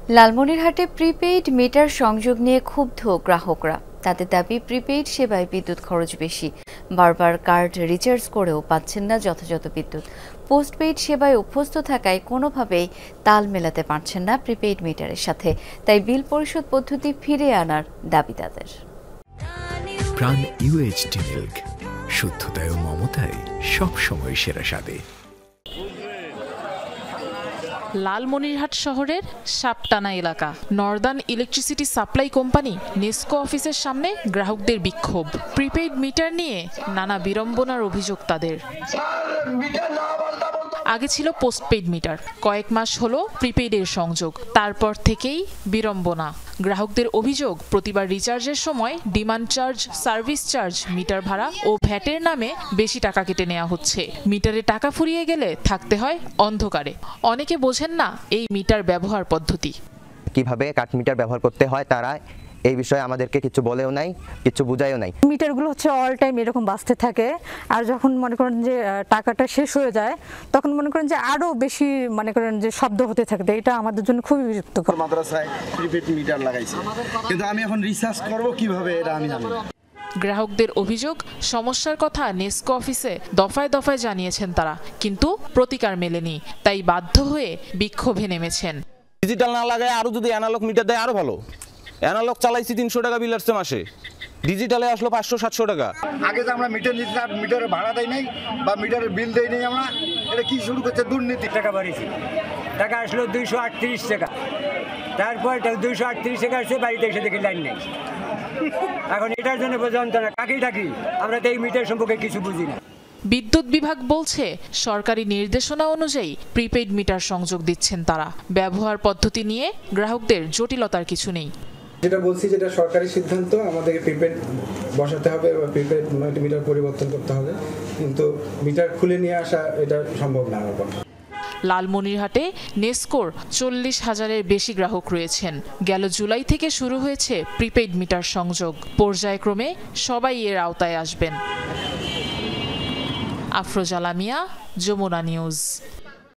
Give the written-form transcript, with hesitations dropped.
লালমনিরহাটে prepaid meter সংযোগ নিয়ে ক্ষুব্ধ গ্রাহকরা। তাদের দাবি, প্রিপেইড সেবায় বিদ্যুৎ খরচ বেশি, বারবার কার্ড রিচার্জ করেও পাচ্ছেন না যথাযথ বিদ্যুৎ। পোস্টপেইড সেবায় অভ্যস্ত থাকায় কোনোভাবেই তাল মেলাতে পারছেন না প্রিপেইড মিটারের সাথে। তাই বিল পরিশোধ পদ্ধতি ফিরিয়ে আনার দাবি তাদের। প্রাণ UHT মিল্ক, শুদ্ধতায় ও মমতায় সবসময় সেরা স্বাদে। লালমনিরহাট শহরের সাপটানা এলাকা। Northern electricity supply company NESCO অফিসের সামনে গ্রাহকদের বিক্ষোভ। প্রিপেইড মিটার নিয়ে নানা বিড়ম্বনার অভিযোগ তাদের। আগে ছিল পোস্টপেইড মিটার, কয়েক মাস হলো প্রিপেইডের সংযোগ, তারপর থেকেই বিড়ম্বনা। গ্রাহকদের অভিযোগ, প্রতিবার রিচার্জের সময় demand charge, service charge, meter ভাড়া ও ভ্যাটের নামে বেশি টাকা কেটে নেওয়া হচ্ছে। মিটারে টাকা ফুরিয়ে গেলে থাকতে হয় অন্ধকারে। অনেকে বোঝেন না এই মিটার ব্যবহার পদ্ধতি। কিভাবে কাঠ মিটার ব্যবহার করতে হয় তারা এই বিষয়ে আমাদেরকে কিছু বলেও নাই, কিছু বুঝায়ও নাই। মিটারগুলো হচ্ছে অল টাইম এরকম বাজতে থাকে, আর যখন মনে করেন যে টাকাটা শেষ হয়ে যায় তখন মনে করেন যে আরো বেশি মনে করেন যে শব্দ হতে থাকে। এটা আমাদের জন্য খুবই বিরক্তিকর। মাদ্রাসায় প্রিপেড মিটার লাগাইছে, কিন্তু আমি এখন রিচার্জ করব কিভাবে এটা আমি জানি না। গ্রাহকদের অভিযোগ, সমস্যার কথা নেসকো অফিসে দফায় দফায় জানিয়েছেন তারা, কিন্তু প্রতিকার মেলেনি। তাই বাধ্য হয়ে বিক্ষোভে নেমেছেন। ডিজিটাল না লাগায় আরো যদি অ্যানালগ মিটার দেয় আরো ভালো। অ্যানালগ চালাইছি 300 টাকা বিল আসছে মাসে, ডিজিটালে আসলো 500-700 টাকা। আগে যে আমরা মিটার নিতে না, মিটারের ভাড়া দেয় নাই বা মিটারের বিল দেয় নাই, আমরা এটা কি শুরু করছে দুর্নীতি। টাকা বাড়িয়েছি, টাকা আসলো 238 টাকা, তারপর 238 টাকা আসছে, বাড়িতে এসে দেখি লাইন নেই। এখন এটার জন্য বোঝান্ত না কাকেই ডাকি, আমরা তো এই মিটার সম্পর্কে কিছু বুঝি না। বিদ্যুৎ বিভাগ বলছে, সরকারি নির্দেশনা অনুযায়ী প্রিপেইড মিটার সংযোগ দিচ্ছেন তারা। ব্যবহার পদ্ধতি নিয়ে গ্রাহকদের জটিলতার কিছু নেই। যেটা বলছি, যেটা সরকারি সিদ্ধান্ত, আমাদেরকে প্রিপেড বসাতে হবে বা প্রিপেড মিটার পরিবর্তন করতে হবে, কিন্তু মিটার খুলে নিয়ে আসা এটা সম্ভব না আমার পক্ষে। লালমনিরহাটে নেসকোর 40,000-এর বেশি গ্রাহক রয়েছেন। গেল জুলাই থেকে শুরু হয়েছে প্রিপেইড মিটার সংযোগ। পর্যায়ক্রমে সবাই এর আওতায় আসবেন। আফরোজা লামিয়া, যমুনা নিউজ।